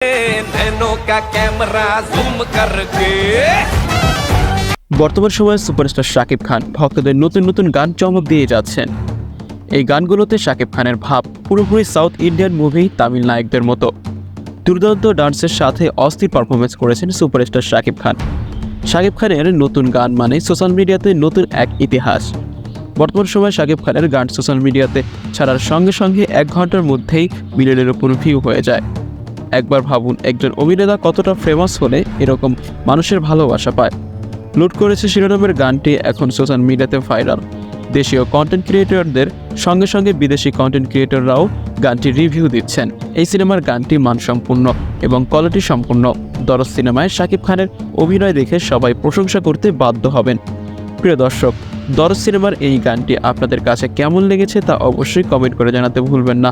Nano का camera zoom करके। বর্তমান সময়ে সুপারস্টার শাকিব খান ভক্তদের নতুন নতুন গান চমক দিয়ে যাচ্ছেন। এই গানগুলোতে শাকিব খানের ভাব পুরোপুরি সাউথ ইন্ডিয়ান মুভি তামিল নায়কদের মতো। দুর্দান্ত ডান্সের সাথে অস্থির পারফরমেন্স করেছেন সুপারস্টার শাকিব খান। শাকিব খানের নতুন গান মানে সোশ্যাল মিডিয়াতে নতুন এক ইতিহাস। বর্তমান সময়ে শাকিব খানের গান সোশ্যাল মিডিয়াতে ছাড়ার সঙ্গে সঙ্গে 1 ঘন্টার মধ্যেই মিলিয়নের উপর ভিউ হয়ে যায়। একবার ভাবুন, একজন অভিনেতা কতটা ফেমাস হলে এরকম মানুষের ভালোবাসা পায়। লুট করেছে শিরোনামের গানটি এখন সোশ্যাল মিডিয়াতে ভাইরাল। দেশীয় কন্টেন্ট ক্রিয়েটরদের সঙ্গে সঙ্গে বিদেশি কন্টেন্ট ক্রিয়েটররাও গানটির রিভিউ দিচ্ছেন। এই সিনেমার গানটি মানসম্পন্ন এবং কোয়ালিটি সম্পন্ন। দরদ সিনেমায় শাকিব খানের অভিনয় দেখে সবাই প্রশংসা করতে বাধ্য হবেন। প্রিয় দর্শক, দরদ সিনেমার এই গানটি আপনাদের কাছে কেমন লেগেছে তা অবশ্যই কমেন্ট করে জানাতে ভুলবেন না।